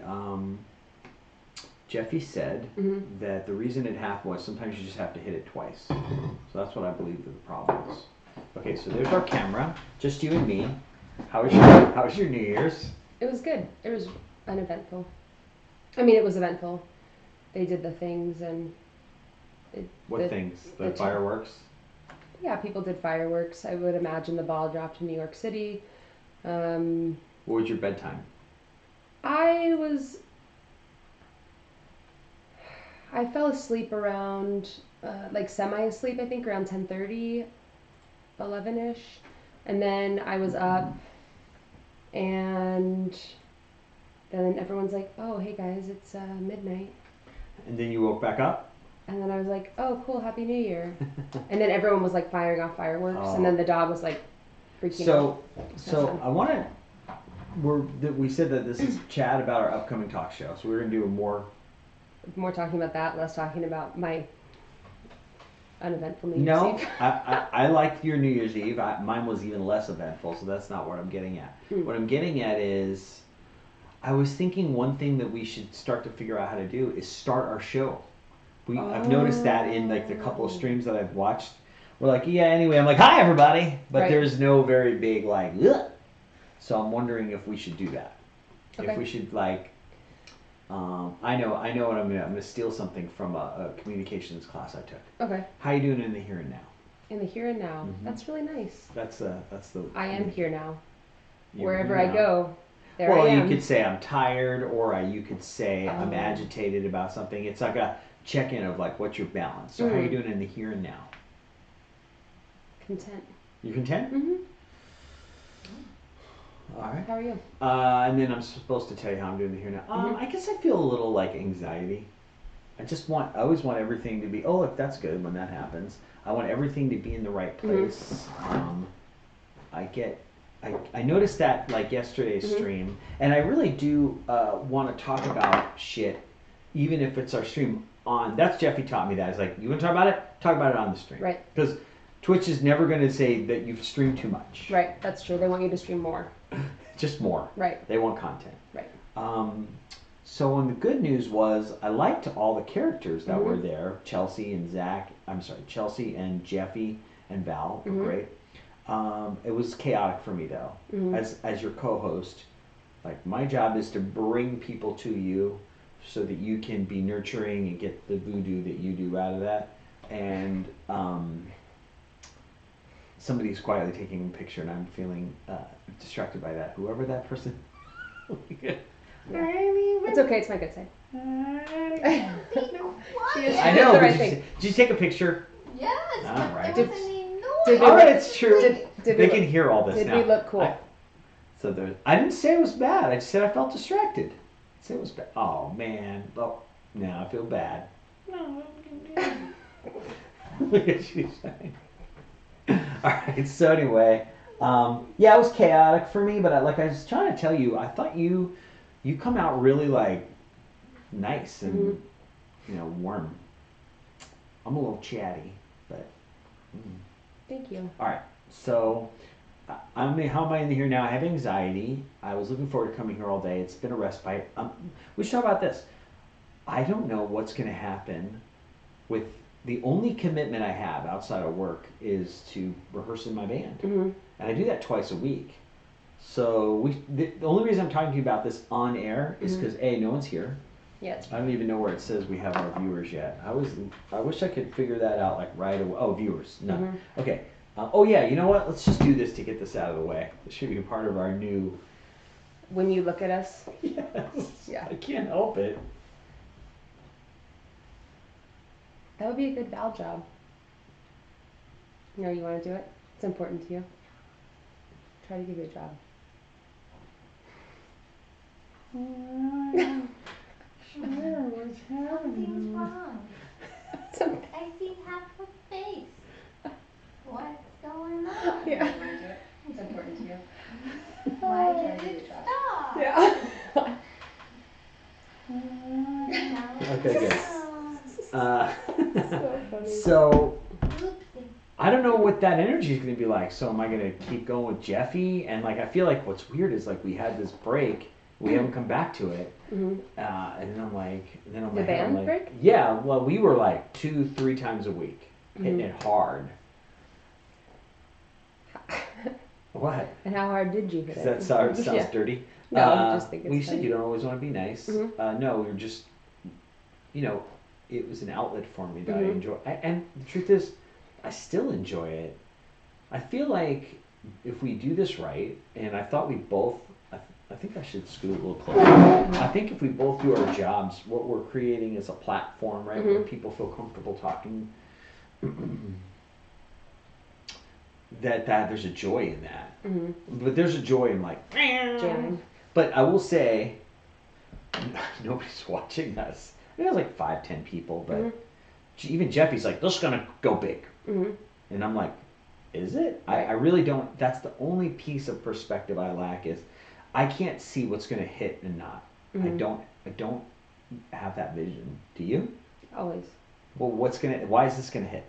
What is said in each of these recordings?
Um, Jeffy said that the reason it happened was sometimes you just have to hit it twice. So that's what I believe that the problem is. Okay, so there's our camera, just you and me. How was your New Year's? It was good. It was uneventful. I mean, it was eventful. They did the things and What things? The fireworks? Yeah, people did fireworks. I would imagine the ball dropped in New York City. What was your bedtime? I fell asleep around, like semi-asleep, I think, around 10:30, 11-ish. And then I was up, and then everyone's like, oh, hey guys, it's midnight. And then you woke back up? And then I was like, oh, cool, Happy New Year. And then everyone was like firing off fireworks, and then the dog was like freaking out. So I want to. We said that this is chat about our upcoming talk show, so we're gonna do more talking about that, less talking about my uneventful New Year's Eve. No, I liked your New Year's Eve. Mine was even less eventful, so that's not what I'm getting at. What I'm getting at is, I was thinking one thing that we should start to figure out how to do is start our show. I've noticed that in like the couple of streams that I've watched. We're like, yeah, anyway, I'm like, hi everybody, but there's no very big like, ugh. So I'm wondering if we should do that. Okay. If we should like, I know what I'm gonna steal something from a communications class I took. Okay. How you doing in the here and now? In the here and now. That's really nice. That's the. I am here now. Wherever I go, there I am. Well, you could say I'm tired, or you could say I'm agitated about something. It's like a check-in of like what's your balance. So how you doing in the here and now? Content. You content? Mm-hmm. All right. How are you? And then I'm supposed to tell you how I'm doing here now. I guess I feel a little like anxiety. I always want everything to be, oh, look, that's good when that happens. I want everything to be in the right place. I noticed that like yesterday's stream, and I really do want to talk about shit, even if it's our stream on. That's Jeffy taught me that. It's like, you want to talk about it? Talk about it on the stream. Right. Because Twitch is never going to say that you've streamed too much. Right, that's true. They want you to stream more. Just more. Right. They want content. Right. So when the good news was, I liked all the characters that were there. Chelsea and Jeffy and Val were great. It was chaotic for me though. As your co-host, like my job is to bring people to you so that you can be nurturing and get the voodoo that you do out of that. And somebody's quietly taking a picture, and I'm feeling distracted by that. Whoever that person. Yeah. It's okay. It's my good side. I know. Did you take a picture? Yes. All right. All right, it's true. They can hear all this now. Did we look cool? I didn't say it was bad. I just said I felt distracted. I said it was bad. Oh man. Oh, now I feel bad. No. Look at you saying. All right. So anyway, yeah, it was chaotic for me, but like I was trying to tell you, I thought you come out really like nice and warm. I'm a little chatty, but. Thank you. All right. So, how am I in here now? I have anxiety. I was looking forward to coming here all day. It's been a respite. We should talk about this. I don't know what's going to happen with the only commitment I have outside of work is to rehearse in my band. And I do that twice a week. So the only reason I'm talking to you about this on air is because no one's here. Yeah, I don't even know where it says we have our viewers yet. I wish I could figure that out like right away. Oh, viewers, none. Okay. Oh yeah, you know what? Let's just do this to get this out of the way. This should be a part of our new. When you look at us. Yes. Yeah. I can't help it. That would be a good Val job. You want to do it? It's important to you. Try to give you a job. Sure, what's happening? Something's wrong. I see half her face. What's going on? Yeah. It's important to you. Why did it stop? Yeah. Okay, good. So funny. So I don't know what that energy is going to be like. So am I going to keep going with Jeffy? And like I feel like what's weird is like we had this break We haven't come back to it. Mm-hmm. And then I'm like, The I'm band like, break? yeah. Well, we were like 2-3 times a week, hitting Mm-hmm. it hard. What? And how hard did you hit it? That sounds Yeah. dirty. No, I just think it's well, you said funny. you don't always want to be nice. Mhm. No, we were just, it was an outlet for me that I Mhm. enjoy. And the truth is, I still enjoy it. I feel like if we do this right, and I thought we both, I think I should scoot a little closer. I think if we both do our jobs, what we're creating is a platform, right, where Mhm. people feel comfortable talking. that there's a joy in that. Mhm. But there's a joy in like Jamming. But I will say, nobody's watching us. I think it was like 5-10 people, but Mhm. even Jeffy's like, this is gonna go big, Mhm. and I'm like, is it? Right. I really don't. That's the only piece of perspective I lack is, I can't see what's gonna hit and not. Mhm. I don't have that vision. Do you? Always. Well, why is this gonna hit?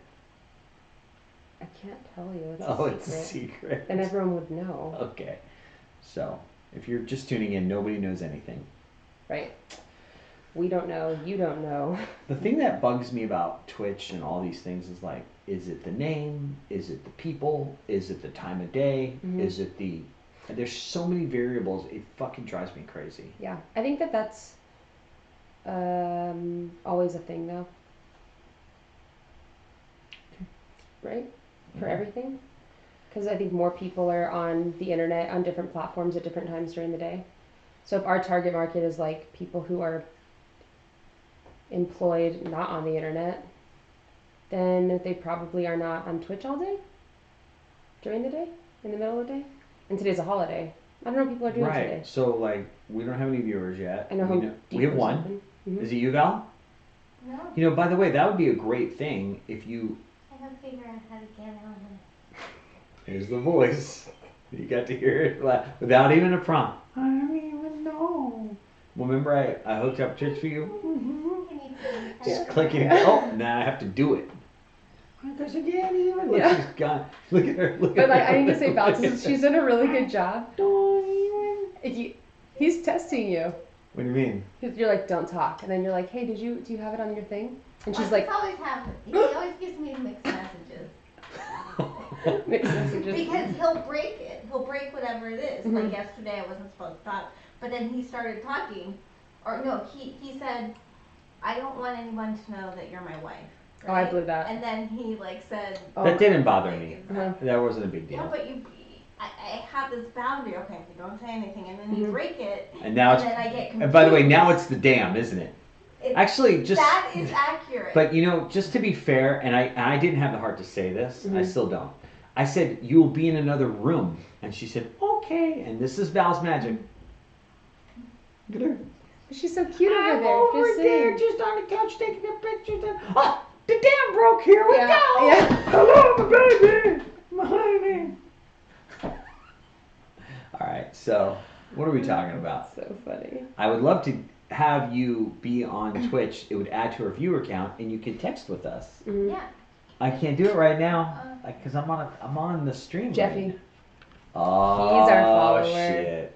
I can't tell you. It's Oh, a it's a secret. And everyone would know. Okay, so if you're just tuning in, nobody knows anything. Right. We don't know. You don't know. The thing that bugs me about Twitch and all these things is like, is it the name? Is it the people? Is it the time of day? Mhm. Is it there's so many variables, it fucking drives me crazy. Yeah. I think that's always a thing though. Right? For everything. Because I think more people are on the internet on different platforms at different times during the day. So if our target market is like people who are employed not on the internet, then they probably are not on Twitch all day during the day, in the middle of the day. And today's a holiday. I don't know what people are doing Right. today. So like, we don't have any viewers yet. I know Home we have Depot's one. open. Mhm. Is it you, Val? No, By the way, that would be a great thing if you. I don't figure out how to get on. Here's the voice. You got to hear it without even a prompt. I don't even know. Well, remember I hooked up Twitch for you? Can you please Just help? clicking. Oh, now I have to do it. Because you can't even. Look, Yeah. she's gone. Look at her. Look But at like, her. I need to say, Val, she's done a really good job. Don't even. He's testing you. What do you mean? You're like, don't talk. And then you're like, hey, do you have it on your thing? And she's It's like, always happens. He always gives me mixed messages. mixed messages. Because he'll break it. He'll break whatever it is. Mhm. Like yesterday I wasn't supposed to talk. But then he started talking. Or no, he said, I don't want anyone to know that you're my wife. Right? Oh, I blew that. And then he like said. Oh, That didn't bother me. Uh-huh. That wasn't a big Yeah, deal. but I have this boundary. Okay, if you don't say anything, and then you Mhm. break it, And now then I get confused. And by the way, now it's the damn, isn't it? Actually, just. That is accurate. But just to be fair, and I didn't have the heart to say this. I Mhm. still don't. I said, you will be in another room. And she said, okay. And this is Val's magic. Look at her. She's so cute over I'm there. over Just there, saying. just on the couch taking a picture. Oh, the dam broke. Here we Yeah, go. yeah. Hello, my baby. My honey. All right, so what are we talking about? So funny. I would love to have you be on Twitch. It would add to our viewer count, and you could text with us. Mhm. Yeah. I can't do it right now because I'm on the stream. Jeffy. Right. Oh, He's our follower. shit.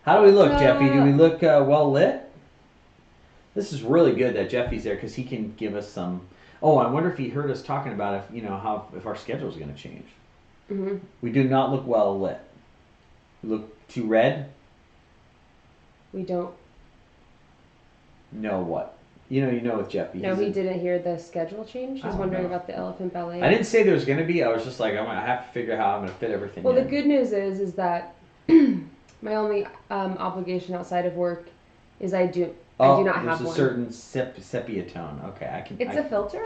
How do we look, Jeffy? Do we look well lit? This is really good that Jeffy's there because he can give us some. Oh, I wonder if he heard us talking about if our schedule is going to change. Mhm. We do not look well lit. We look too red. We don't. No, what? You know with Jeffy. No, he didn't hear the schedule change. I He's don't wondering know. about the elephant ballet. I didn't say there was going to be. I was just like, I have to figure out how I'm going to fit everything Well, in. the good news is that my only obligation outside of work is I do not have there's a one. certain sepia tone. Okay, I can. It's a filter,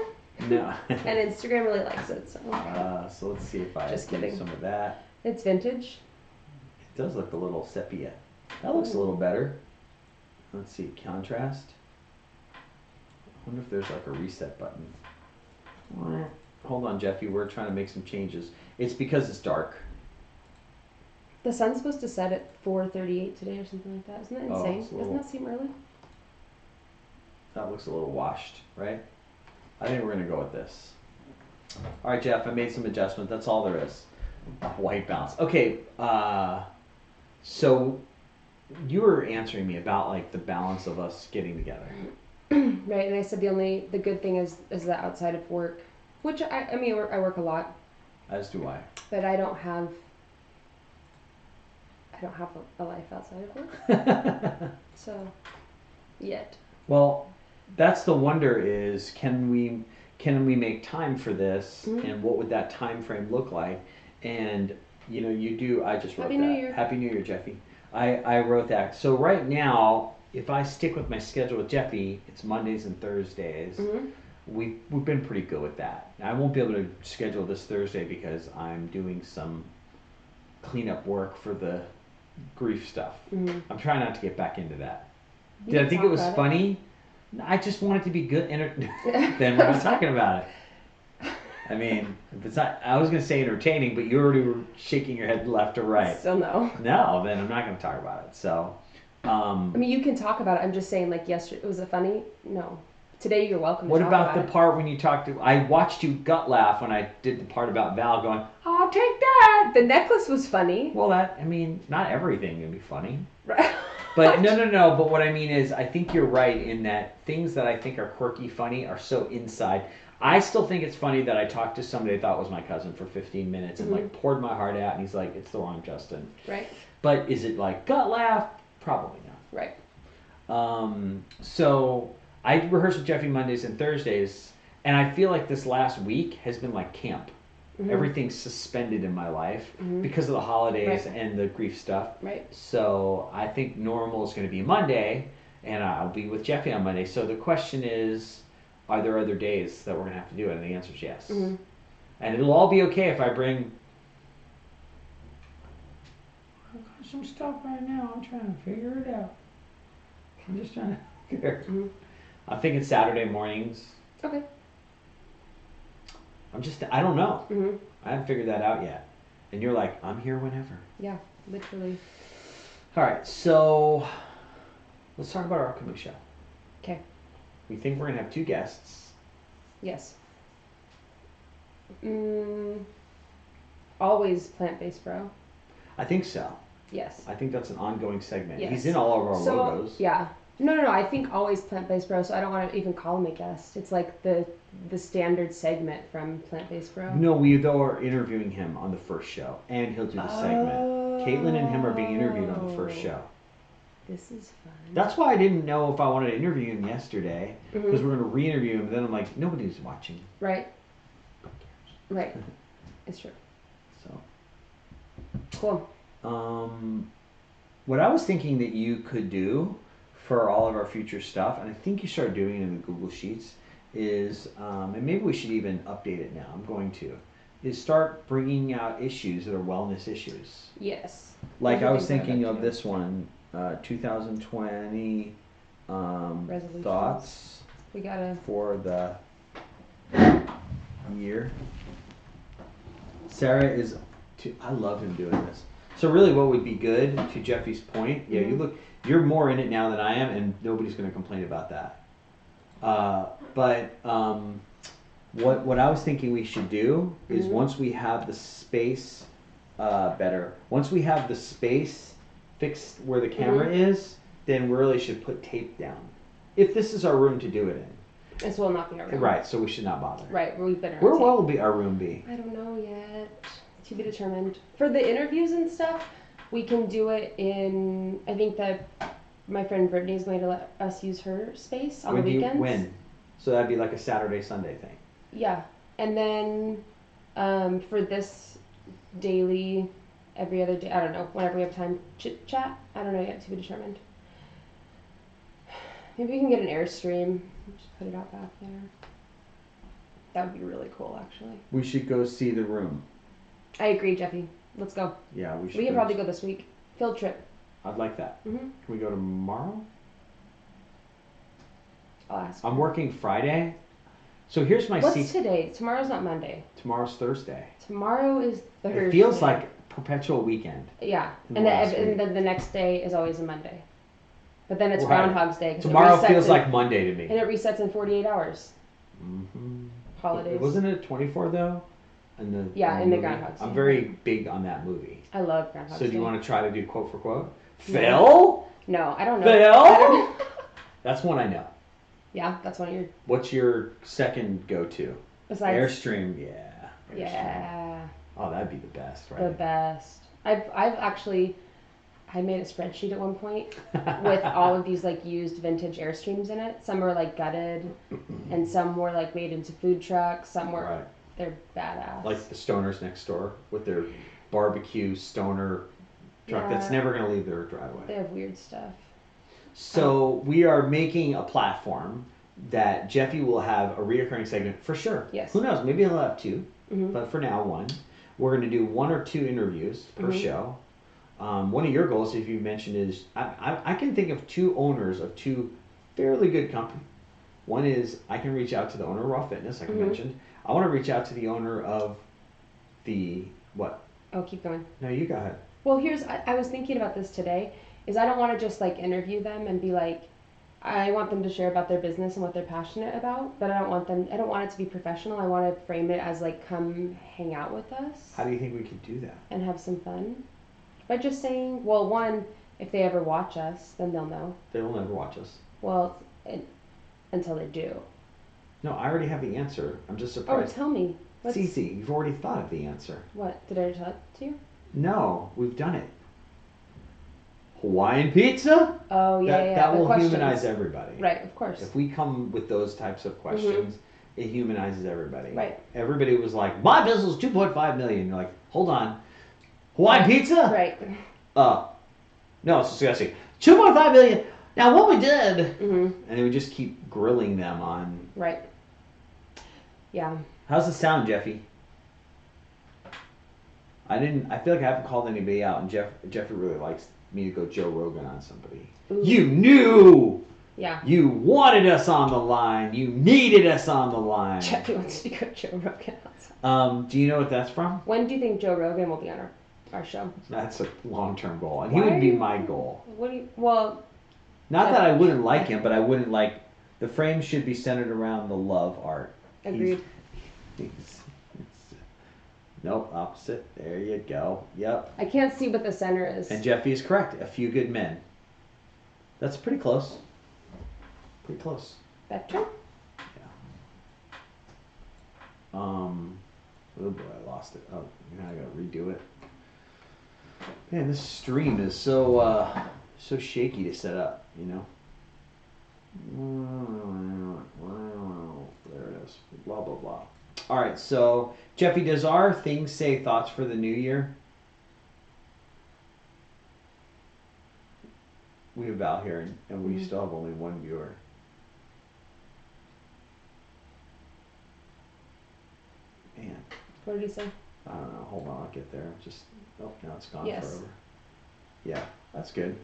No. and Instagram really likes it. So So let's see if I Just do kidding. some of that. it's vintage. It does look a little sepia. That looks a little better. Let's see, contrast. I wonder if there's like a reset button. Hold on, Jeffy. We're trying to make some changes. It's because it's dark. The sun's supposed to set at 4:38 today or something like that. Isn't that Oh, insane? it's a little- Doesn't that seem early? That looks a little washed, right? I think we're gonna go with this. All right, Jeff. I made some adjustments. That's all there is. White balance. Okay. So you were answering me about like the balance of us getting together. Right, and I said the good thing is that outside of work, which I mean I work a lot, As do I. but I don't have a life outside of work. So, yet. Well, that's the wonder is can we make time for this, and what would that time frame look like? And you do. I just wrote Happy that. New Year. Happy New Year, Jeffy. I wrote that. So right now, if I stick with my schedule with Jeffy, it's Mondays and Thursdays. We've been pretty good with that. I won't be able to schedule this Thursday because I'm doing some cleanup work for the grief stuff. I'm trying not to get back into that. Did I think it was funny? I just want it to be good. Then we're not talking about it. I mean, if it's not, I was going to say entertaining, but you already were shaking your head left or right. Still no. No, then I'm not going to talk about it. So, I mean, you can talk about it. I'm just saying, like yesterday, was it funny? No. Today you're welcome to what talk about about the part when you talked to? I watched you gut laugh when I did the part about Val going, "I'll take that." The necklace was funny. Well, I mean, not everything can be funny. Right. But no. But what I mean is, I think you're right in that things that I think are quirky, funny, are so inside. I still think it's funny that I talked to somebody I thought was my cousin for 15 minutes and like poured my heart out, and he's like, "It's the wrong Justin." Right. But is it like gut laugh? Probably not. Right. So I rehearse with Jeffy Mondays and Thursdays, and I feel like this last week has been like camp. Everything's suspended in my life because of the holidays and the grief stuff. Right. So I think normal is going to be Monday, and I'll be with Jeffy on Monday. So the question is, are there other days that we're going to have to do it? And the answer is yes. And it'll all be okay if I bring... I've got some stuff right now. I'm trying to figure it out. I'm just trying to figure it out. I'm thinking Saturday mornings. Okay. I don't know. I haven't figured that out yet. And you're like, I'm here whenever. Yeah, literally. All right, so let's talk about our upcoming show. Okay. We think we're going to have 2 guests. Yes. Always plant-based bro. I think so. Yes. I think that's an ongoing segment. Yes. He's in all of our logos. Yeah. No. I think always plant-based bro, so I don't want to even call him a guest. It's like the standard segment from plant-based bro. No, we though are interviewing him on the first show, and he'll do the segment. Caitlin and him are being interviewed on the first show. This is fun. That's why I didn't know if I wanted to interview him yesterday, because we're going to re-interview him. And then I'm like, nobody's watching. Right. Right. It's true. So. Cool. What I was thinking that you could do for all of our future stuff, and I think you started doing it in the Google Sheets, is, and maybe we should even update it now, I'm going to, is start bringing out issues that are wellness issues. Yes. Like I was thinking of this one, 2020 thoughts we gotta for the year. Sarah is, I love him doing this. So really what would be good, to Jeffy's point, yeah, you're more in it now than I am, and nobody's going to complain about that. But what I was thinking we should do is once we have the space once we have the space fixed where the camera is, then we really should put tape down. If this is our room to do it in. This will not be our room. Right, so we should not bother. Right, we've been Where will our room be? I don't know yet. To be determined. For the interviews and stuff, we can do it in, I think that my friend Brittany is going to let us use her space on the weekends. When? So that'd be like a Saturday, Sunday thing. Yeah. And then for this daily, every other day, I don't know, whenever we have time, chit chat, I don't know yet, to be determined. Maybe we can get an Airstream, just put it out back there. That would be really cool, actually. We should go see the room. I agree, Jeffy. Let's go. Yeah, we should. We can probably go this week. Field trip. I'd like that. Can we go tomorrow? I'll ask. I'm working Friday. So here's my What's today? Tomorrow's not Monday. Tomorrow's Thursday. Tomorrow is Thursday. It feels like perpetual weekend. Yeah. And then the next day is always a Monday. But then it's right. Groundhog's Day. Tomorrow feels like Monday to me. And it resets in 48 hours. Holidays. Wasn't it 24 though? In the Groundhog's Day. I'm very big on that movie. I love Groundhog's Day. So do you want to try to do quote for quote? Phil? No, I don't know. Phil? I don't know. That's one I know. Yeah, that's one of your. What's your second go-to? Besides. Airstream, yeah. Airstream. Yeah. Oh, that'd be the best, right? The best. I've actually. I made a spreadsheet at one point with all of these like used vintage Airstreams in it. Some were like gutted, and some were like made into food trucks. Some were Right. They're badass. Like the stoners next door with their barbecue stoner truck that's Yeah. never going to leave their driveway. They have weird stuff. So we are making a platform that Jeffy will have a reoccurring segment for sure. Yes. Who knows? Maybe he'll have two, Mm-hmm. but for now, one. We're going to do 1 or 2 interviews per Mhm. show. One of your goals, if you mentioned, is I can think of 2 owners of 2 fairly good companies. One is I can reach out to the owner of Raw Fitness, like I Mhm. mentioned. I want to reach out to the owner of the what? Oh, keep going. No, you go ahead. Well, I was thinking about this today. Is I don't want to just like interview them and be like, I want them to share about their business and what they're passionate about, but I don't want it to be professional. I want to frame it as like, come hang out with us How do you think we could do that? and have some fun. By just saying, well, one, if they ever watch us, then they'll know. They will never watch us. Well, until they do. No, I already have the answer. I'm just Oh, surprised. tell me. Cece, you've already thought of the answer. What? Did I tell it to you? No, we've done it. Hawaiian pizza? Oh, yeah, That the will questions. humanize everybody. Right, of course. If we come with those types of questions, it humanizes everybody. Right. Everybody was like, my business is 2.5 million. You're like, hold on. Hawaiian pizza? Right. No, it's disgusting. 2.5 million. Now what we did, Mm-hmm. and we just keep grilling them on. Right. Yeah. How's the sound, Jeffy? I feel like I haven't called anybody out, and Jeffrey really likes me to go Joe Rogan on somebody. Ooh. You knew. Yeah. You wanted us on the line. You needed us on the line. Jeffy wants to go Joe Rogan. Do you know what that's from? When do you think Joe Rogan will be on our show? That's a long-term goal, and Why he would be are you- my goal. Well, Not that I wouldn't like him, but I wouldn't like. The frame should be centered around the love art. agreed. Nope, opposite. There you go. Yep. I can't see what the center is. And Jeffy is correct. A few good men. That's pretty close. Pretty close. Better? Oh boy, I lost it. Oh, now I gotta redo it. Man, this stream is so shaky to set up, you know. There it is. Blah blah blah. All right, so Jeffy, does our thing say thoughts for the new year? We have Val here, and we still have only one viewer. Man, What did he say? I don't know. Hold on, I'll get there. Just now it's gone Yes. forever. Yeah, that's good.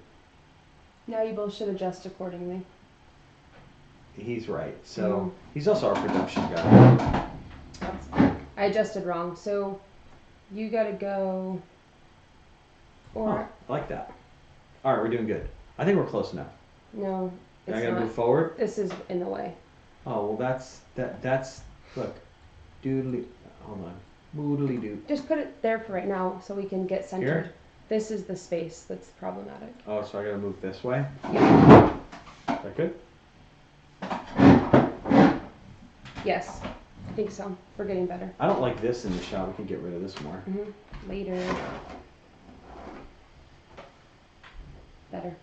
Now you both should adjust accordingly. He's right. So he's also our production guy. I adjusted wrong, so you gotta go. Or Huh, I like that. All right, we're doing good. I think we're close enough. no, it's I gotta not. move forward. This is in the way. Oh well, that's look, doodly. Hold on, moodly doo. Just put it there for right now, so we can get centered. Here? This is the space that's problematic. Oh, so I gotta move this way. Yeah. Is that good? Yes, I think so. We're getting better. I don't like this in the shot. We can get rid of this more. Later. Better.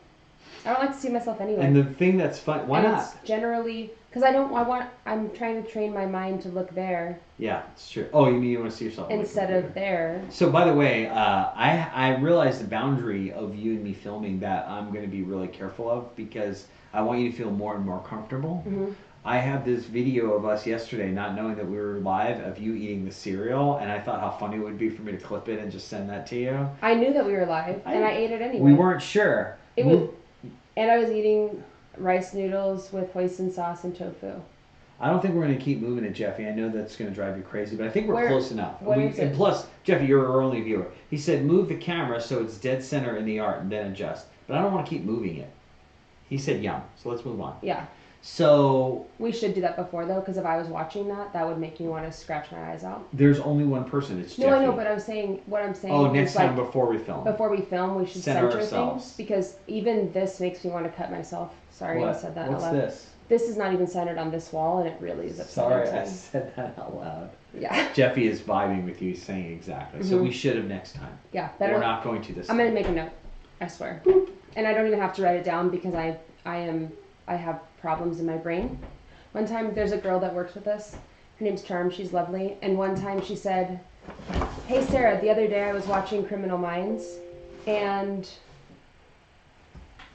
I don't like to see myself anyway. And the thing that's fun. Why And not? it's generally because I'm trying to train my mind to look there Yeah, it's true. Oh, you mean you want to see yourself on the instead computer. of there. So, by the way, I realized the boundary of you and me filming that I'm going to be really careful of because I want you to feel more and more comfortable. Mm-hmm. I have this video of us yesterday, not knowing that we were live, of you eating the cereal, and I thought how funny it would be for me to clip it and just send that to you. I knew that we were live, and I ate it anyway. We weren't sure. It was, and I was eating rice noodles with hoisin sauce and tofu. I don't think we're going to keep moving it, Jeffy. I know that's going to drive you crazy, but I think we're Where- close enough. what is And it? plus, Jeffy, you're our only viewer. He said move the camera so it's dead center in the art and then adjust. But I don't want to keep moving it. He said yum, so let's move on. Yeah. So We should do that before though, because if I was watching that, that would make me want to scratch my eyes out. there's only one person. It's No, Jeffy. I know, but what I'm saying Oh, is next like, time before we film. before we film, we should Center center ourselves. things, because even this makes me want to cut myself. Sorry, I said that What's out loud. this? This is not even centered on this wall, and it really is upsetting. Sorry, to I me. said that out loud. Yeah. Jeffy is vibing with you, saying exactly. So we should have next time. Yeah, better. We're not going to this I'm time. gonna make a note. I swear. And I don't even have to write it down because I have problems in my brain. One time, there's a girl that works with us. Her name's Charm. She's lovely. And one time she said, "Hey Sarah, the other day I was watching Criminal Minds, and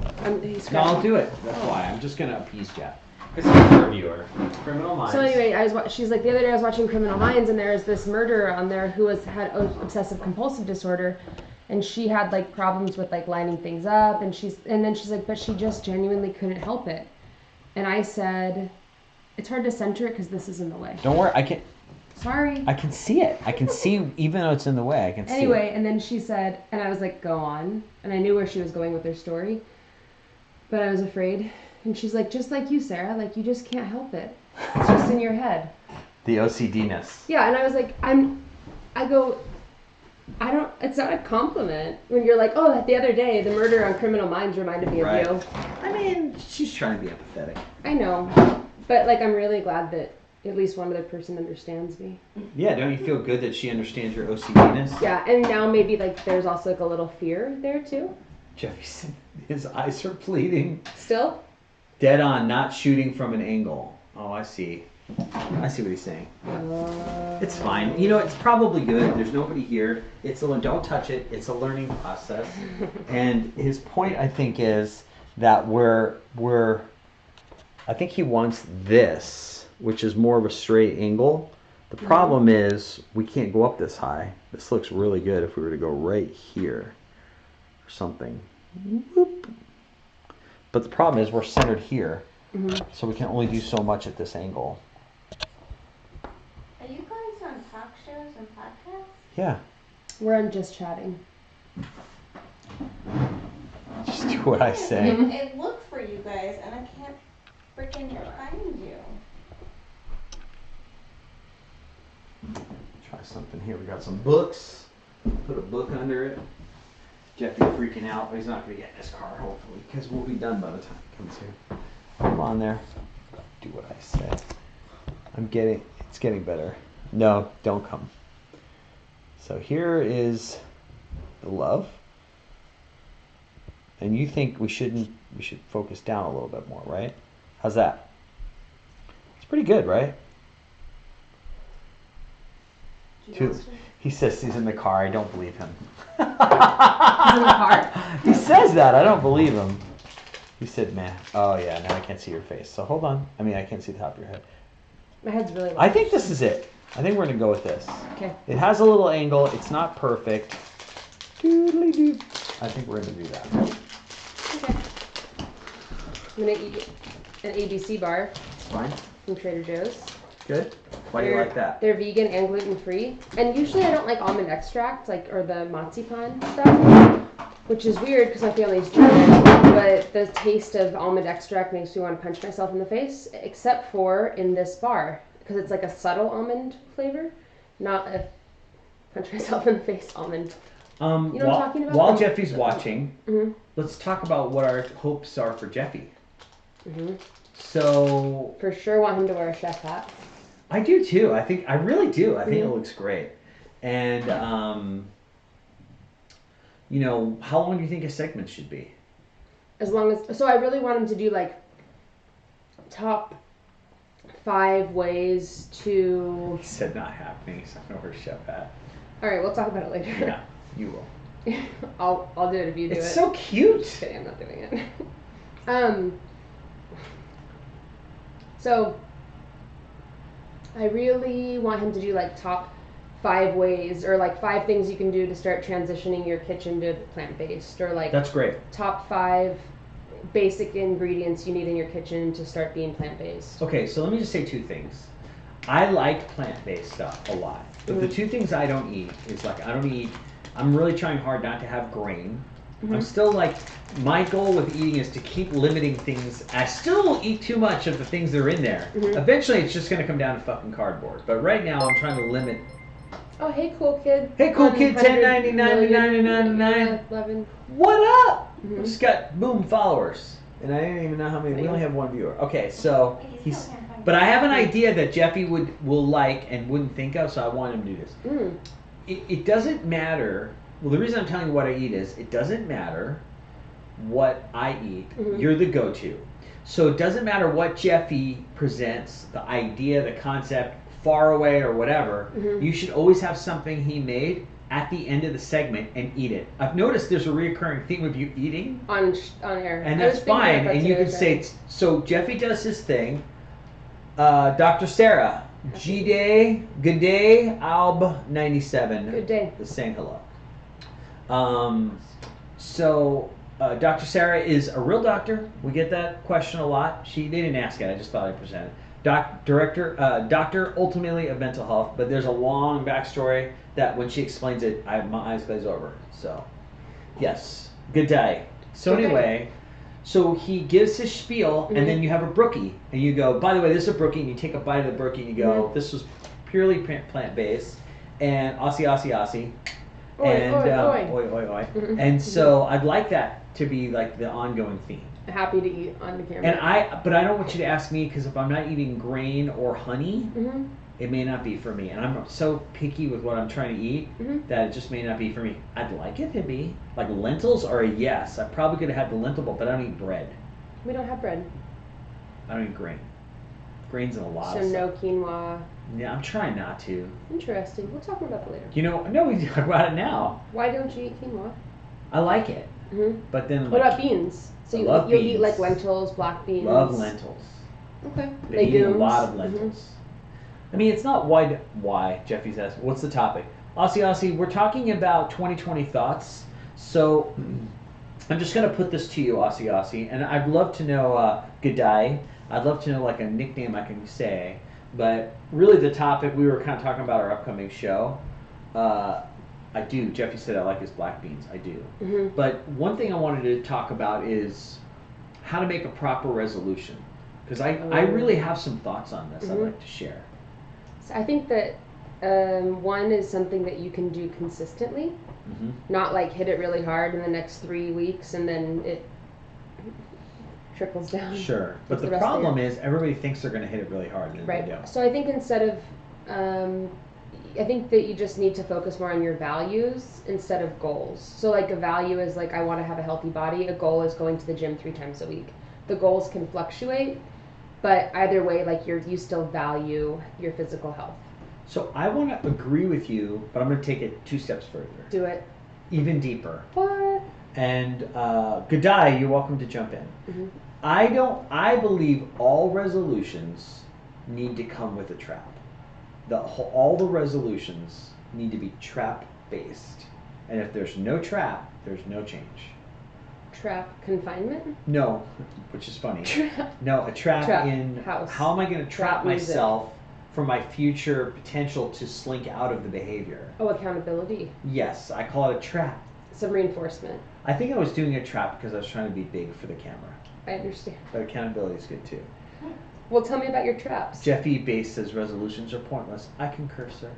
No, I'll do it. That's why. I'm just gonna appease Jeff. Because he's a reviewer. Criminal Minds. So anyway, she's like, the other day I was watching Criminal Minds, and there was this murderer on there who had obsessive compulsive disorder, and she had like problems with like lining things up, and then she's like, but she just genuinely couldn't help it. And I said, it's hard to center it because this is in the way. Don't worry, I can see it. I can see, even though it's in the way, I can see it. Anyway, and then she said, and I was like, go on. And I knew where she was going with her story, but I was afraid. And she's like, just like you, Sarah, like you just can't help it. It's just in your head. The OCD-ness. Yeah, and I was like, it's not a compliment when you're like, oh, the other day, the murder on Criminal Minds reminded me of you. I mean, she's trying to be empathetic. I know, but like, I'm really glad that at least one other person understands me. Yeah, don't you feel good that she understands your OCD-ness? Yeah, and now maybe like there's also like a little fear there too. Jeffy said his eyes are bleeding. Still? Dead on, not shooting from an angle. Oh, I see. I see what he's saying. It's fine. You know, it's probably good. There's nobody here. Don't touch it. It's a learning process. And his point, I think, is that I think he wants this, which is more of a straight angle. The problem is we can't go up this high. This looks really good if we were to go right here or something. Whoop. But the problem is we're centered here, so we can only do so much at this angle. Are you guys on talk shows and podcasts? Yeah. We're on Just Chatting. Just do what I say. It looked for you guys, and I can't freaking find you. Try something here. We got some books. Put a book under it. Jeffy's freaking out, but he's not going to get in his car, hopefully, because we'll be done by the time he comes here. Come on there. Do what I say. It's getting better. No, don't come. So here is the love. And you think we should focus down a little bit more, right? How's that? It's pretty good, right? He says he's in the car. I don't believe him. He's in the car? He says that. I don't believe him. He said, man. Oh, yeah. Now I can't see your face. So hold on. I mean, I can't see the top of your head. My head's really low. I think this is it. I think we're going to go with this. Okay. It has a little angle. It's not perfect. Doodly-doo. I think we're going to do that. Okay. I'm going to eat an ABC bar Fine. from Trader Joe's. Good. Why do you like that? They're vegan and gluten-free. And usually I don't like almond extract, or the marzipan stuff, which is weird because my family's German, but the taste of almond extract makes me want to punch myself in the face, except for in this bar, because it's like a subtle almond flavor, not a punch myself in the face almond. You know what I'm talking about? While Jeffy's watching, let's talk about what our hopes are for Jeffy. So... For sure want him to wear a chef hat. I do too. I really do. I think it looks great. And, how long do you think a segment should be? So I really want him to do top 5 ways to... He said not happening. He's not going to wear a chef hat. All right, we'll talk about it later. Yeah, you will. I'll do it if you do it. It's so cute. Just kidding, I'm not doing it. So I really want him to do top 5 ways, or 5 things you can do to start transitioning your kitchen to plant-based, or That's great. top 5 basic ingredients you need in your kitchen to start being plant-based. Okay, so let me just say 2 things. I like plant-based stuff a lot, but the 2 things I don't eat is I'm really trying hard not to have grain, I'm still like, my goal with eating is to keep limiting things. I still don't eat too much of the things that are in there. Eventually, it's just gonna come down to fucking cardboard. But right now, I'm trying to limit. Oh, hey, cool kid. Hey, cool kid, 1099.99. 11. What up? We just got boom followers, and I didn't even know how many. We only have one viewer. Okay, so he's. But I have an idea that Jeffy will like and wouldn't think of, so I want him to do this. It doesn't matter. Well, the reason I'm telling you what I eat is it doesn't matter what I eat. You're the go-to. So it doesn't matter what Jeffy presents, the idea, the concept, far away or whatever. You should always have something he made at the end of the segment and eat it. I've noticed there's a reoccurring theme of you eating on air, and that's fine. And you can say, so Jeffy does his thing. Dr. Sarah, G-Day, good day, Alb 97. Good day. Is saying hello. Dr. Sarah is a real doctor. We get that question a lot. They didn't ask it. I just thought I'd present it. Doctor ultimately of mental health, but there's a long backstory that when she explains it, my eyes glaze over. So, yes, good day. So anyway, so he gives his spiel, and then you have a brookie, and you go, by the way, this is a brookie, and you take a bite of the brookie, and you go, this was purely plant-based, and Aussie. And oi. And so I'd like that to be like the ongoing theme. Happy to eat on the camera. And but I don't want you to ask me, because if I'm not eating grain or honey, it may not be for me. And I'm so picky with what I'm trying to eat that it just may not be for me. I'd like it to be. Like lentils are a yes. I probably could have had the lentil bowl, but I don't eat bread. We don't have bread. I don't eat grain. Grain's in a lot of So stuff. no quinoa. Yeah, I'm trying not to. Interesting. We'll talk more about that later. No, we talk about it now. Why don't you eat quinoa? I like it. But then what about beans? So you'll eat like lentils, black beans. Love lentils. Okay. They eat a lot of lentils. I mean, it's not why Jeffy's asking. What's the topic? Aussie, we're talking about 2020 thoughts. So I'm just going to put this to you, Aussie, and I'd love to know, good day. I'd love to know like a nickname I can say. But really the topic, we were kind of talking about our upcoming show. I do. Jeffy said I like his black beans. I do. But one thing I wanted to talk about is how to make a proper resolution. Because I really have some thoughts on this I'd like to share. So I think that one is something that you can do consistently. Not like hit it really hard in the next 3 weeks and then it trickles down. Sure. But the problem is everybody thinks they're going to hit it really hard and then they don't. So I think instead of I think that you just need to focus more on your values instead of goals. So like a value is like I want to have a healthy body. A goal is going to the gym 3 times a week. The goals can fluctuate, but either way, like you still value your physical health. So I want to agree with you, but I'm going to take it 2 steps further. Do it. Even deeper. What? And G'day, you're welcome to jump in. I believe all resolutions need to come with a trap. All the resolutions need to be trap based, and if there's no trap, there's no change. Trap confinement? No, which is funny. Trap. No, a trap in house. How am I going to trap music. myself for my future potential to slink out of the behavior? Oh, accountability. Yes, I call it a trap. Some reinforcement. I think I was doing a trap because I was trying to be big for the camera. I understand. But accountability is good too. Well, tell me about your traps. Jeffy Bass says resolutions are pointless. I concur, sir.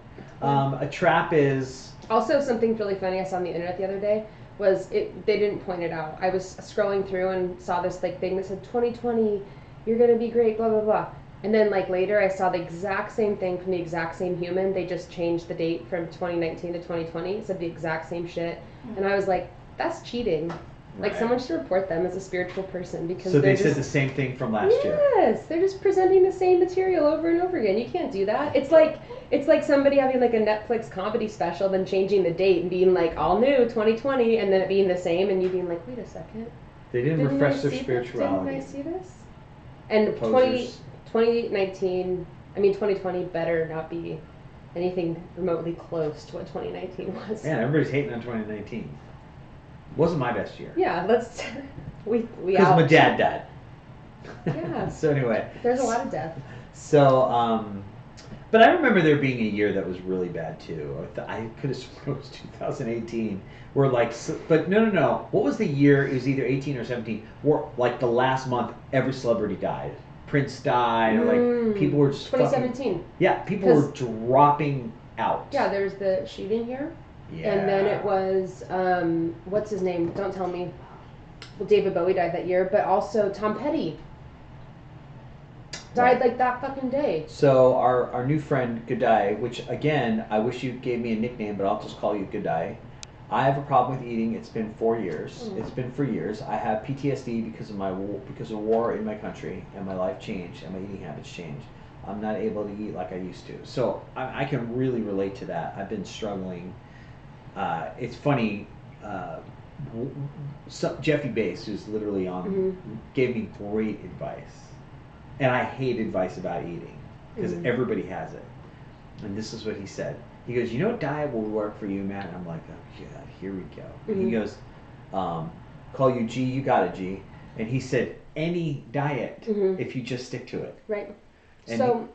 A trap is... Also, something really funny I saw on the internet the other day was they didn't point it out. I was scrolling through and saw this like thing that said 2020, you're going to be great, blah, blah, blah. And then like later I saw the exact same thing from the exact same human. They just changed the date from 2019 to 2020. It said the exact same shit. And I was like, that's cheating. Like someone should report them as a spiritual person because so they said the same thing from last year. Yes, they're just presenting the same material over and over again. You can't do that. It's like somebody having like a Netflix comedy special, then changing the date and being like all new 2020, and then it being the same, and you being like, wait a second. They didn't refresh their spirituality. Didn't I see this? And 2019, I mean 2020 better not be anything remotely close to what 2019 was. Man, everybody's hating on 2019. Wasn't my best year. Yeah, we because my dad died. Yeah. So anyway. There's a lot of death. So But I remember there being a year that was really bad too. I could have sworn it was 2018. Where like, but no. What was the year? It was either 18 or 17. Where like the last month, every celebrity died. Prince died, or like people were just 2017. Yeah, people were dropping out. Yeah, there's the shooting here. Yeah. And then it was what's his name? Don't tell me. Well, David Bowie died that year, but also Tom Petty died like that fucking day. So our new friend G'day, which again I wish you gave me a nickname, but I'll just call you G'day. I have a problem with eating. It's been 4 years. It's been for years. I have PTSD because of war in my country, and my life changed and my eating habits changed. I'm not able to eat like I used to. So I can really relate to that. I've been struggling. It's funny. Jeffy Bass, who's literally on, gave me great advice. And I hate advice about eating because everybody has it. And this is what he said. He goes, you know what diet will work for you, man? And I'm like, oh, yeah, here we go. And he goes, call you G, you got it, G. And he said, any diet if you just stick to it. Right. And so.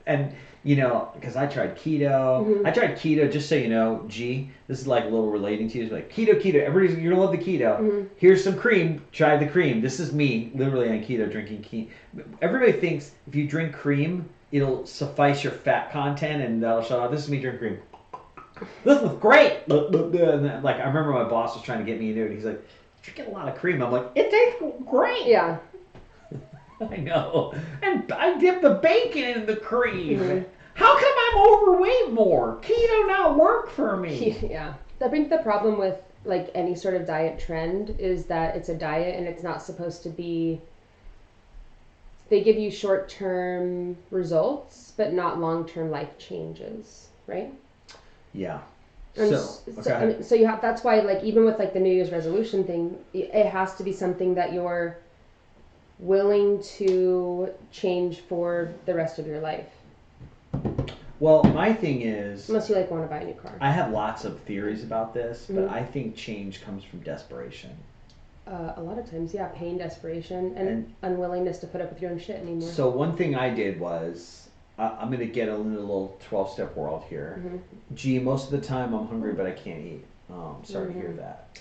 And, you know, because I tried keto. I tried keto, just so you know, G, this is like a little relating to you. It's like, keto. Everybody's, you're going to love the keto. Here's some cream. Try the cream. This is me, literally on keto, drinking keto. Everybody thinks if you drink cream, it'll suffice your fat content and that'll shut off. This is me drinking cream. This is great. And like, I remember my boss was trying to get me to do it. He's like, drinking a lot of cream. I'm like, it tastes great. Yeah. I know. And I dip the bacon in the cream. How come I'm overweight more? Keto not work for me. Yeah. I think the problem with like any sort of diet trend is that it's a diet and it's not supposed to be, they give you short-term results, but not long-term life changes, right? Yeah. And so you have, that's why like even with like the New Year's resolution thing, it has to be something that you're willing to change for the rest of your life. Well, my thing is, unless you like want to buy a new car. I have lots of theories about this, but I think change comes from desperation. A lot of times, yeah, pain, desperation, and unwillingness to put up with your own shit anymore. So one thing I did was, I'm going to get into a little 12-step world here. Gee, most of the time I'm hungry, but I can't eat. Sorry to hear that.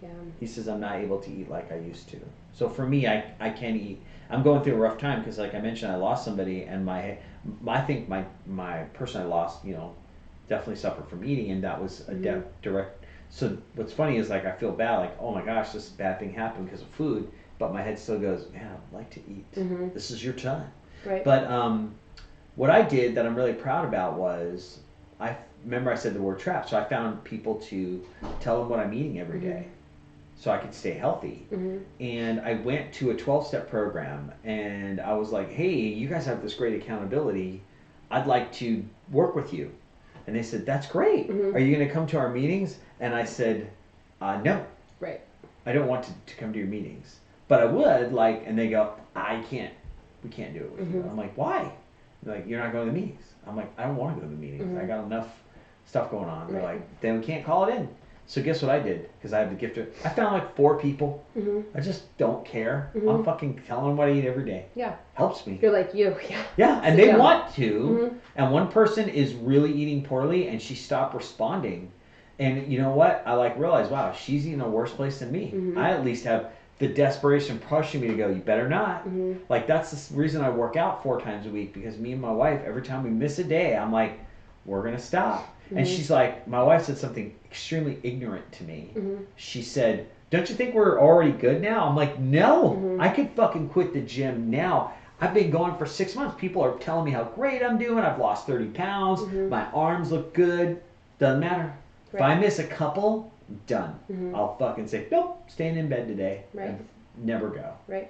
Yeah. He says I'm not able to eat like I used to. So for me, I can't eat. I'm going through a rough time because, like I mentioned, I lost somebody, and I think my person I lost, you know, definitely suffered from eating, and that was a direct. So what's funny is like I feel bad, like oh my gosh, this bad thing happened because of food, but my head still goes, man, I'd like to eat. This is your time. Right. But what I did that I'm really proud about was I said the word trap, so I found people to tell them what I'm eating every day. So I could stay healthy. And I went to a 12-step program, and I was like, hey, you guys have this great accountability. I'd like to work with you. And they said, that's great. Are you going to come to our meetings? And I said, no. Right. I don't want to come to your meetings. But I would, like, and they go, we can't do it with you. I'm like, why? They're like, you're not going to the meetings. I'm like, I don't want to go to the meetings. I got enough stuff going on. They're like, then we can't call it in. So guess what I did? Because I have the gift of, I found like 4 people. I just don't care. I'm fucking telling them what I eat every day. Yeah. Helps me. You're like you. Yeah. Yeah, and they want to. And one person is really eating poorly, and she stopped responding. And you know what? I like realized, wow, she's in a worse place than me. I at least have the desperation pushing me to go, you better not. Like that's the reason I work out 4 times a week, because me and my wife, every time we miss a day, I'm like, we're going to stop. And she's like, my wife said something extremely ignorant to me. She said, don't you think we're already good now? I'm like, no, I could fucking quit the gym now. I've been going for 6 months. People are telling me how great I'm doing. I've lost 30 pounds. My arms look good. Doesn't matter. If I miss a couple, I'm done. I'll fucking say, nope, staying in bed today. And never go. Right.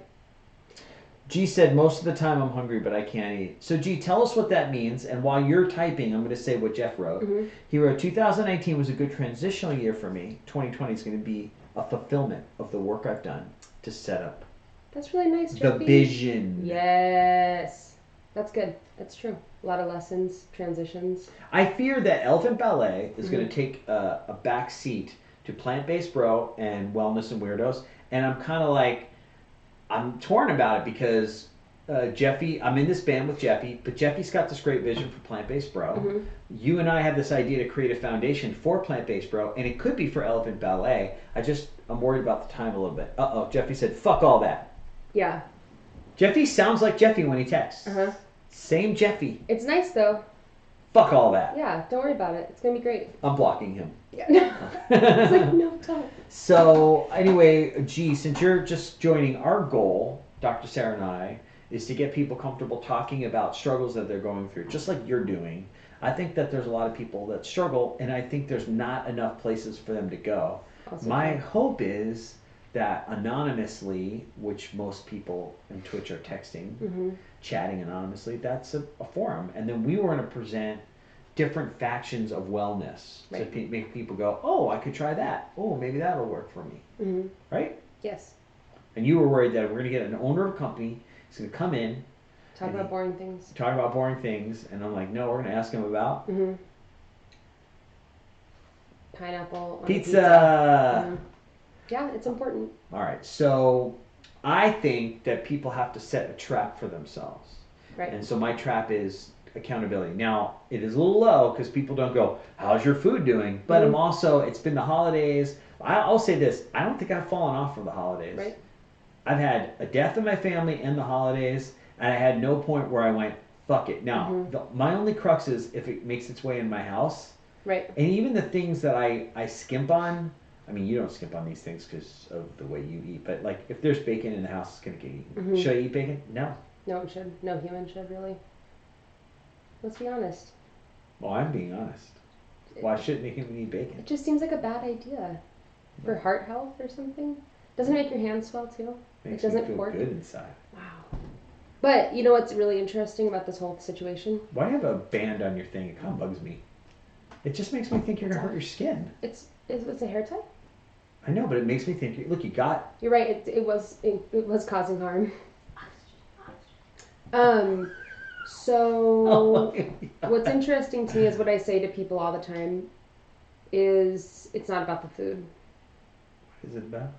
G said, most of the time I'm hungry, but I can't eat. So G, tell us what that means. And while you're typing, I'm going to say what Jeff wrote. He wrote, 2019 was a good transitional year for me. 2020 is going to be a fulfillment of the work I've done to set up. That's really nice, Jeffy. The vision. Yes. That's good. That's true. A lot of lessons, transitions. I fear that Elephant Ballet is going to take a back seat to Plant-Based Bro and Wellness and Weirdos. And I'm kind of like, I'm torn about it because Jeffy, I'm in this band with Jeffy, but Jeffy's got this great vision for Plant-Based Bro. Mm-hmm. You and I have this idea to create a foundation for Plant-Based Bro, and it could be for Elephant Ballet. I'm worried about the time a little bit. Jeffy said, fuck all that. Yeah. Jeffy sounds like Jeffy when he texts. Uh-huh. Same Jeffy. It's nice, though. Fuck all that. Yeah, don't worry about it. It's going to be great. I'm blocking him. Yeah. It's like, no, don't. So, anyway, since you're just joining our goal, Dr. Sarah and I, is to get people comfortable talking about struggles that they're going through, just like you're doing. I think that there's a lot of people that struggle, and I think there's not enough places for them to go. Also My true. hope is that anonymously, which most people in Twitch are texting, Mm-hmm. chatting anonymously, that's a forum. And then we were going to present different factions of wellness Right. to make people go, oh, I could try that. Oh, maybe that'll work for me. Mm-hmm. Right? Yes. And you were worried that we're going to get an owner of a company who's going to come in, Talk about boring things. talk about boring things, and I'm like, no, we're going to ask him about Mm-hmm. Pineapple on pizza. Mhm. Yeah, it's important. All right. So I think that people have to set a trap for themselves. Right. And so my trap is accountability. Now, it is a little low because people don't go, how's your food doing? But I'm also, it's been the holidays. I'll say this, I don't think I've fallen off for the holidays. Right. I've had a death in my family and the holidays, and I had no point where I went, fuck it. Now, my only crux is if it makes its way in my house. Right. And even the things that I skimp on, I mean, you don't skimp on these things because of the way you eat, but like if there's bacon in the house, it's going to get eaten. Mm-hmm. Should I eat bacon? No. No, it should. No human should, really. Let's be honest. Well, I'm being honest. Why shouldn't a human eat bacon? It just seems like a bad idea. For heart health or something? Doesn't it make your hands swell too? Makes it doesn't me feel fork? good inside. Wow. But you know what's really interesting about this whole situation? Why do you have a band on your thing? It kind of bugs me. It just makes me think you're going to hurt your skin. It's a hair tie? I know, but it makes me think, look, you got... You're right, it was causing harm. So what's interesting to me is what I say to people all the time is it's not about the food. What is it about?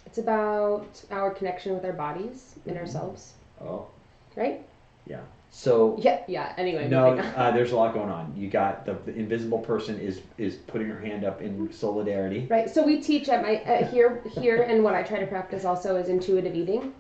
It's about our connection with our bodies and ourselves. Oh. Right? Yeah. So... Yeah, anyway. No, there's a lot going on. You got the invisible person is putting her hand up in solidarity. Right. So we teach at my here, and what I try to practice also is intuitive eating,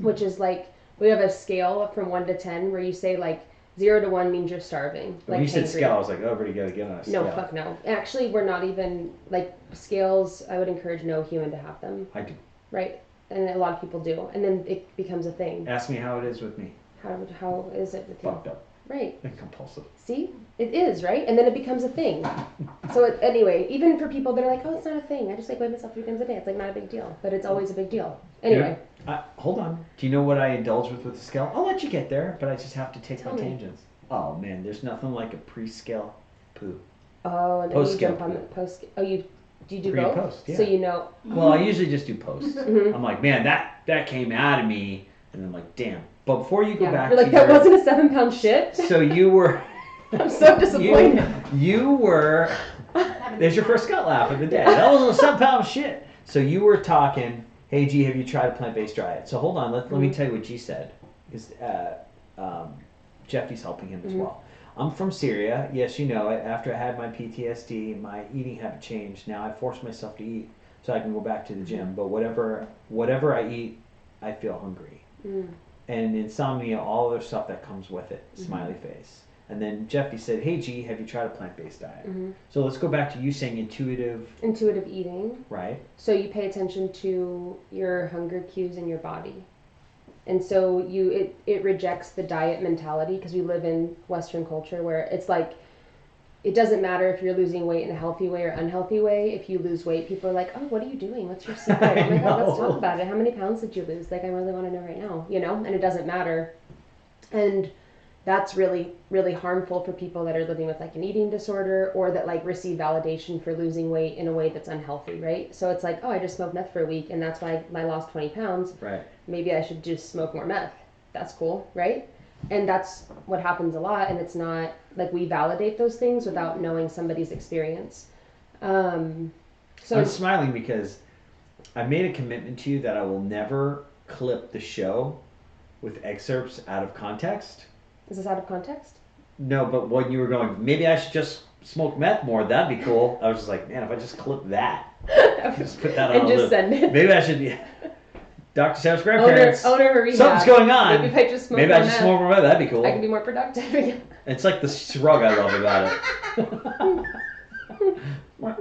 which is like we have a scale from 1 to 10 where you say like 0 to 1 means you're starving. When like you said hangry. scale, I was like, oh, everybody got to get on a scale. No, fuck no. Actually, we're not even like scales. I would encourage no human to have them. I do. Right. And a lot of people do, and then it becomes a thing. Ask me how it is with me. How is it with you? Fucked up. Right. And compulsive. See? It is, right? And then it becomes a thing. So anyway, even for people that are like, oh, it's not a thing. I just like weigh myself 3 times a day. It's like not a big deal. But it's always a big deal. Anyway. Hold on. Do you know what I indulge with the scale? I'll let you get there, but I just have to take Tell my me. tangents. Oh, man, there's nothing like a pre-scale poo. Oh, and then you jump on the post. Oh, do you do Pre and both? post, yeah. So you know. Well, I usually just do post. I'm like, man, that came out of me. And I'm like, damn. But before you go back You're like, to that wasn't a 7-pound shit? So you were... I'm so disappointed. You were... There's your first gut laugh of the day. That wasn't a 7-pound shit. So you were talking, hey, G, have you tried a plant-based diet? So hold on, let me tell you what G said. Because Jeffy's helping him as well. I'm from Syria. Yes, you know it. After I had my PTSD, my eating habit changed. Now I force myself to eat so I can go back to the gym. But whatever I eat, I feel hungry. And insomnia, all other stuff that comes with it. Smiley face. And then Jeffy said, hey, G, have you tried a plant-based diet? So let's go back to you saying intuitive eating. Right. So you pay attention to your hunger cues in your body. And so it rejects the diet mentality because we live in Western culture where it's like, it doesn't matter if you're losing weight in a healthy way or unhealthy way. If you lose weight, people are like, oh, what are you doing? What's your secret? Oh my God, let's talk about it. How many pounds did you lose? Like, I really want to know right now, you know? And it doesn't matter. And that's really, really harmful for people that are living with like an eating disorder or that like receive validation for losing weight in a way that's unhealthy, right? So it's like, oh, I just smoked meth for a week and that's why I lost 20 pounds. Right. Maybe I should just smoke more meth. That's cool, right? And that's what happens a lot, and it's not like we validate those things without knowing somebody's experience. So I'm smiling because I made a commitment to you that I will never clip the show with excerpts out of context. Is this out of context? No, but when you were going, maybe I should just smoke meth more, that'd be cool. I was just like, man, if I just clip that, just put that on and just send it. Maybe I should be Dr. Sarah's grandparents. Owner of a rehab. Something's going on. Maybe if I just smoke maybe more I just meth, smoke more meth, that'd be cool. I can be more productive. It's like the shrug I love about it.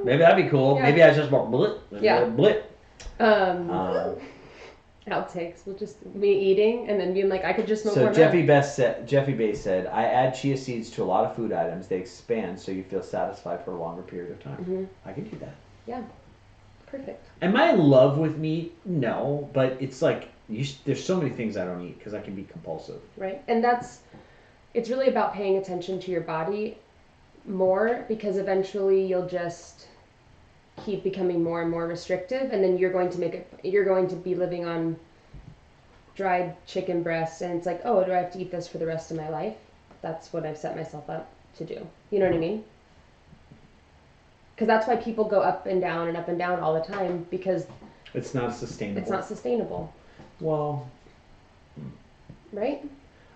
Maybe that'd be cool. Yeah. Maybe I just more blip. Yeah. Blip. Outtakes. We'll just me eating and then being like, I could just smoke more So meth. Jeffy Bass said, I add chia seeds to a lot of food items. They expand so you feel satisfied for a longer period of time. Mm-hmm. I can do that. Yeah. Perfect. Am I in love with meat? No, but it's like there's so many things I don't eat because I can be compulsive. Right. And it's really about paying attention to your body more, because eventually you'll just keep becoming more and more restrictive, and then you're going to be living on dried chicken breasts, and it's like, oh, do I have to eat this for the rest of my life? That's what I've set myself up to do. You know what I mean? Because that's why people go up and down all the time, because it's not sustainable. It's not sustainable. Well, right?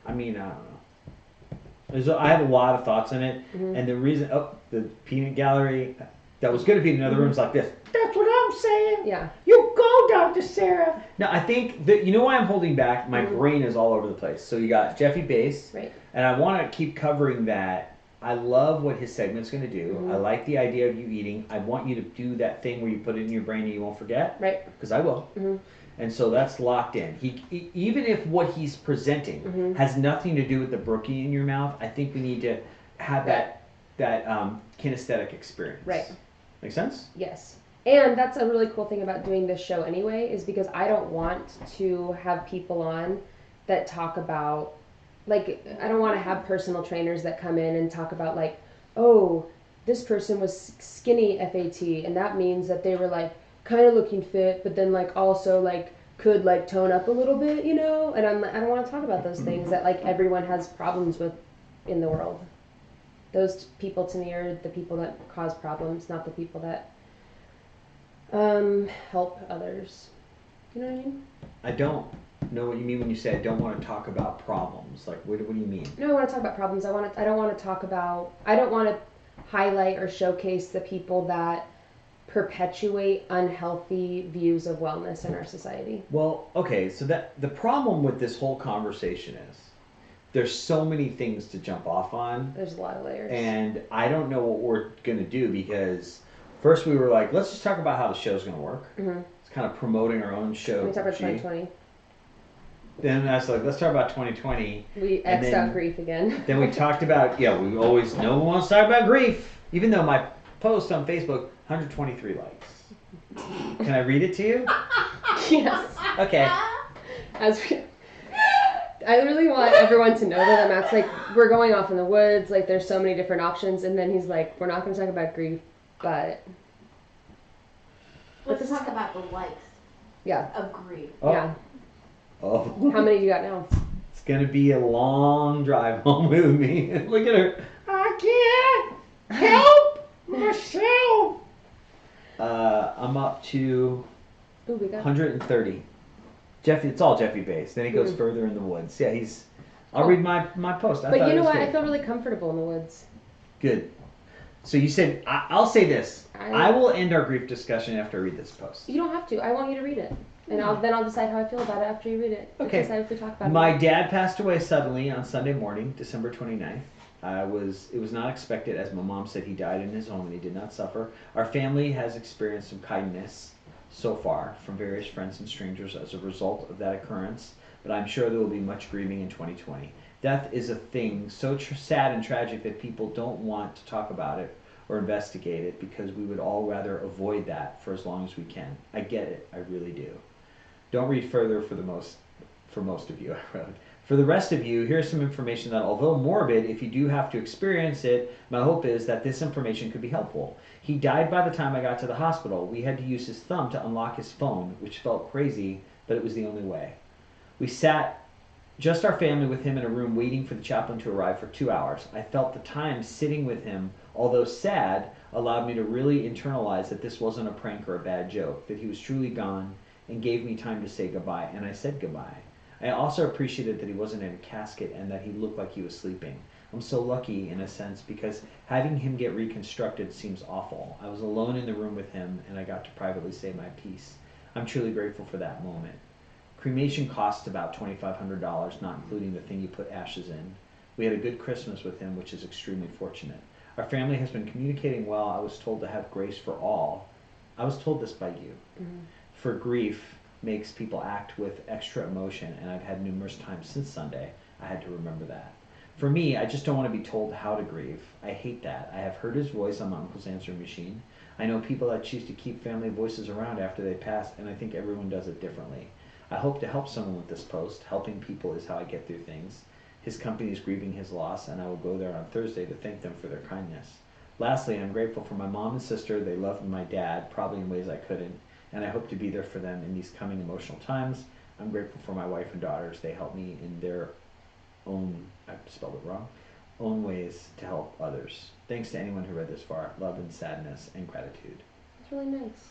I mean, I don't know. I have a lot of thoughts on it, Mm-hmm. and the reason, the peanut gallery that was going to be in another room's like this. That's what I'm saying. Yeah. You go, Dr. Sarah. No, I think that, you know why I'm holding back? My Mm-hmm. brain is all over the place. So you got Jeffy Bass, Right. and I want to keep covering that. I love what his segment's going to do. Mm-hmm. I like the idea of you eating. I want you to do that thing where you put it in your brain and you won't forget. Right. Because I will. Mm-hmm. And so that's locked in. Even if what he's presenting Mm-hmm. has nothing to do with the brookie in your mouth, I think we need to have that kinesthetic experience. Right. Make sense? Yes. And that's a really cool thing about doing this show anyway, is because I don't want to have people on that talk about, like, I don't want to have personal trainers that come in and talk about, like, oh, this person was skinny FAT, and that means that they were, like, kind of looking fit, but then, like, also, like, could, like, tone up a little bit, you know? And I don't want to talk about those things that, like, everyone has problems with in the world. Those people, to me, are the people that cause problems, not the people that help others. You know what I mean? I don't know what you mean when you say I don't want to talk about problems. Like, what do you mean? No, I want to talk about problems. I don't want to highlight or showcase the people that perpetuate unhealthy views of wellness in our society. Well, okay, so that the problem with this whole conversation is there's so many things to jump off on. There's a lot of layers. And I don't know what we're going to do, because first we were like, let's just talk about how the show's going to work. Mm-hmm. It's kind of promoting our own show. Can we talk about 2020? Then I was like, let's talk about 2020. We X'd out grief again. Then we talked about, no one wants to talk about grief. Even though my post on Facebook, 123 likes. Can I read it to you? Yes. Okay. I really want everyone to know that Matt's like, we're going off in the woods, like there's so many different options, and then he's like, we're not going to talk about grief, but... Let's talk about the likes Yeah. of grief. Oh. Yeah. Oh. How many you got now? It's going to be a long drive home with me. Look at her. I can't help myself. I'm up to Ooh, we got 130. Jeffy, it's all Jeffy Bass. Then he goes further in the woods. Yeah, I'll read my post. But you know what? I feel really comfortable in the woods. Good. So you said, I'll say this. I will end our grief discussion after I read this post. You don't have to. I want you to read it. And then I'll decide how I feel about it after you read it. Okay. Decide if we talk about My it. dad passed away suddenly on Sunday morning, December 29th. It was not expected, as my mom said. He died in his home and he did not suffer. Our family has experienced some kindness so far from various friends and strangers as a result of that occurrence, but I'm sure there will be much grieving in 2020. Death is a thing so sad and tragic that people don't want to talk about it or investigate it, because we would all rather avoid that for as long as we can. I get it. I really do. Don't read further for most of you, I wrote. For the rest of you, here's some information that, although morbid, if you do have to experience it, my hope is that this information could be helpful. He died by the time I got to the hospital. We had to use his thumb to unlock his phone, which felt crazy, but it was the only way. We sat, just our family, with him in a room waiting for the chaplain to arrive for 2 hours. I felt the time sitting with him, although sad, allowed me to really internalize that this wasn't a prank or a bad joke, that he was truly gone, and gave me time to say goodbye, and I said goodbye. I also appreciated that he wasn't in a casket and that he looked like he was sleeping. I'm so lucky in a sense because having him get reconstructed seems awful. I was alone in the room with him and I got to privately say my piece. I'm truly grateful for that moment. Cremation costs about $2,500, not including the thing you put ashes in. We had a good Christmas with him, which is extremely fortunate. Our family has been communicating well. I was told to have grace for all. I was told this by you. Mm-hmm. For grief makes people act with extra emotion, and I've had numerous times since Sunday I had to remember that. For me, I just don't want to be told how to grieve. I hate that. I have heard his voice on my uncle's answering machine. I know people that choose to keep family voices around after they pass, and I think everyone does it differently. I hope to help someone with this post. Helping people is how I get through things. His company is grieving his loss, and I will go there on Thursday to thank them for their kindness. Lastly, I'm grateful for my mom and sister. They loved my dad, probably in ways I couldn't, and I hope to be there for them in these coming emotional times. I'm grateful for my wife and daughters. They help me in their own, I spelled it wrong, own ways to help others. Thanks to anyone who read this far. Love and sadness and gratitude. That's really nice.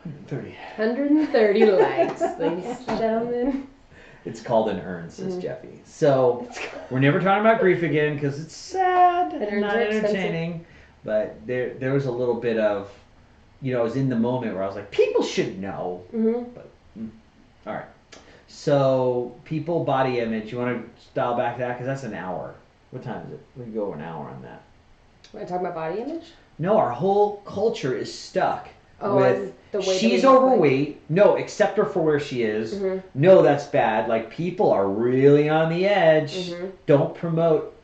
130. 130 likes, ladies and gentlemen. It's called an urn, says Jeffy. So we're never talking about grief again because it's sad and not entertaining. But there was a little bit of, I was in the moment where I was like, people should know. Mm-hmm. But all right. So people body image. You want to dial back that because that's an hour. What time is it? We can go an hour on that. Want to talk about body image? No, our whole culture is stuck. Oh, with the way she's overweight. No, accept her for where she is. Mm-hmm. No, that's bad. Like people are really on the edge. Mm-hmm. Don't promote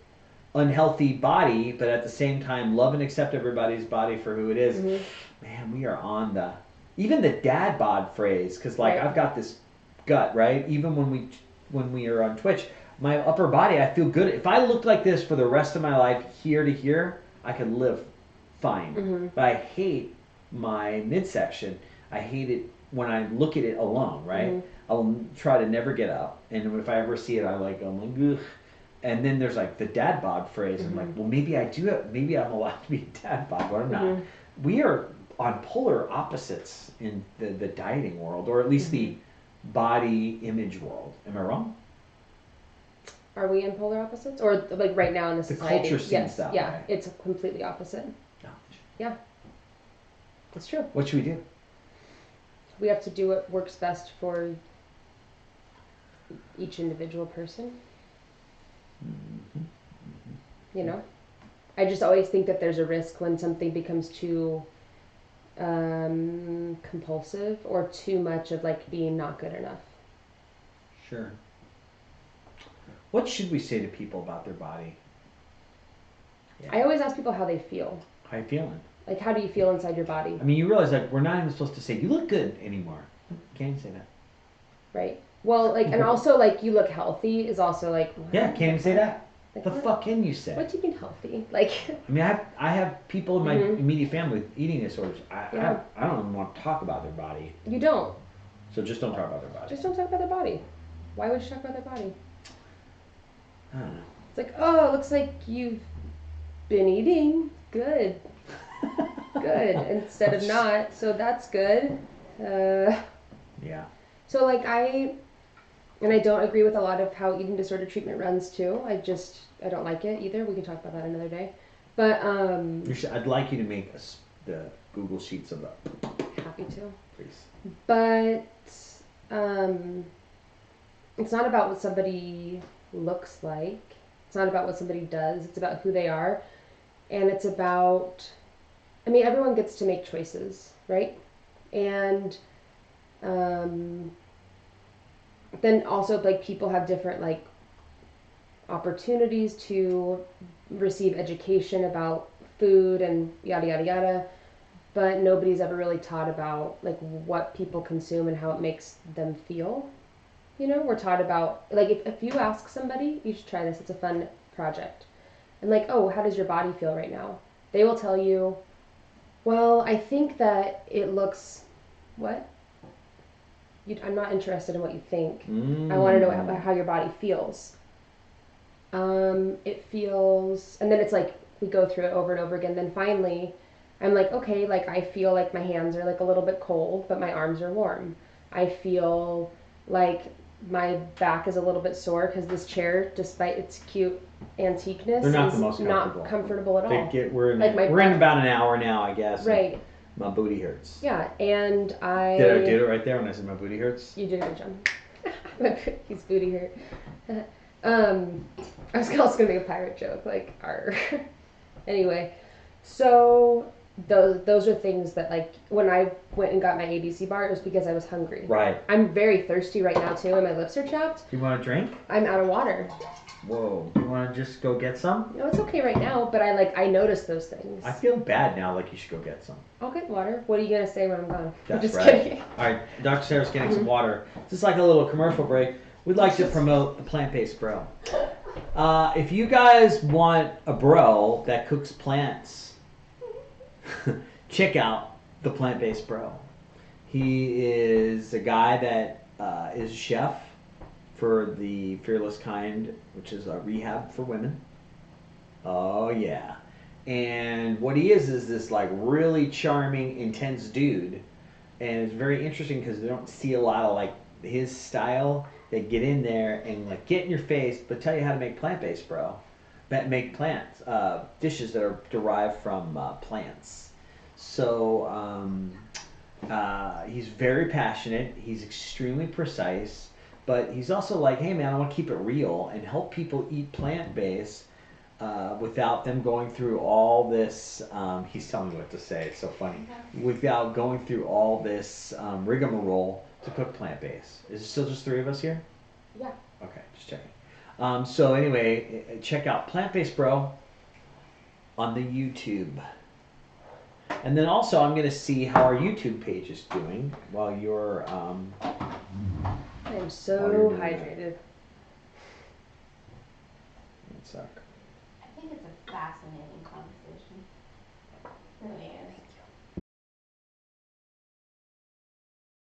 unhealthy body, but at the same time love and accept everybody's body for who it is. Mm-hmm. Man, we are on even the dad bod phrase because right. I've got this gut, right? Even when we are on Twitch, my upper body, I feel good. If I looked like this for the rest of my life, here to here, I could live fine. Mm-hmm. But I hate my midsection. I hate it when I look at it alone, right? Mm-hmm. I'll try to never get up, and if I ever see it, I'm like, ugh. And then there's like the dad bod phrase. Mm-hmm. I'm like, well, maybe I do it. Maybe I'm allowed to be a dad bod, but I'm not. Mm-hmm. We are on polar opposites in the dieting world, or at least the body image world. Am I wrong? Are we in polar opposites? Or like right now in the society? Culture seems yes. that Yeah, way. it's completely opposite. Yeah. That's true. What should we do? We have to do what works best for each individual person. Mm-hmm. Mm-hmm. You know? I just always think that there's a risk when something becomes too compulsive or too much of like being not good enough. Sure. What should we say to people about their body? Yeah. I always ask people how they feel. How you feeling? Like, how do you feel inside your body? I mean, you realize that we're not even supposed to say, you look good anymore. Can't even say that. Right. Well, like, and also, like, you look healthy is also, like... Yeah, can't even say that. Like, the fuck can you say? What do you mean healthy? Like... I mean, I have people in my immediate family with eating disorders. I don't even want to talk about their body. You don't. So just don't talk about their body. Just don't talk about their body. Why would you talk about their body? I don't know. It's like, oh, it looks like you've been eating. Good. Good. Instead of not. So that's good. Yeah. So, like, I don't agree with a lot of how eating disorder treatment runs, too. I don't like it either. We can talk about that another day. But, I'd like you to make the Google Sheets of that. Happy to. Please. But, it's not about what somebody looks like. It's not about what somebody does. It's about who they are. And it's about, I mean, everyone gets to make choices, right? And then also, like, people have different, like, opportunities to receive education about food and yada, yada, yada. But nobody's ever really taught about, like, what people consume and how it makes them feel. You know, we're taught about, like, if you ask somebody, you should try this, it's a fun project. And like, oh, how does your body feel right now? They will tell you, well, I think that it looks, what? I'm not interested in what you think. I want to know how your body feels. It feels, and then it's like, we go through it over and over again. Then finally, I'm like, okay, like, I feel like my hands are like a little bit cold, but my arms are warm. I feel like my back is a little bit sore because this chair, despite its cute antiqueness, They're not is the most comfortable. not comfortable at all. We're in, Like my we're in butt. about an hour now, I guess. Right. My booty hurts. Yeah, and I. Did I do it right there when I said my booty hurts? You did it, John. His booty hurt. I was also gonna make a pirate joke, like arr. Anyway, so those are things that, like, when I went and got my ABC bar, it was because I was hungry. Right. I'm very thirsty right now too, and my lips are chapped. You want a drink? I'm out of water. Whoa. You want to just go get some? No, it's okay right now, but I noticed those things. I feel bad now, like you should go get some. I'll get water. What are you gonna say when I'm gone? That's I'm just right. kidding. All right, Dr. Sarah's getting some water. This is like a little commercial break. We'd like to promote the plant-based bro. If you guys want a bro that cooks plants, check out the plant-based bro. He is a guy that is a chef for the Fearless Kind, which is a rehab for women. Oh yeah. And what he is this like really charming, intense dude. And it's very interesting because they don't see a lot of like his style. They get in there and like get in your face, but tell you how to make plant-based, bro. Make plants, dishes that are derived from plants. So he's very passionate. He's extremely precise, but he's also like, hey man, I want to keep it real and help people eat plant-based without them going through all this. He's telling me what to say. It's so funny. Without going through all this rigmarole to cook plant-based. Is it still just 3 of us here? Yeah. Okay, just checking. So anyway, check out Plant-Based Bro on the YouTube. And then also I'm going to see how our YouTube page is doing while you're... I am so hydrated. One sec. I think it's a fascinating conversation. It really is.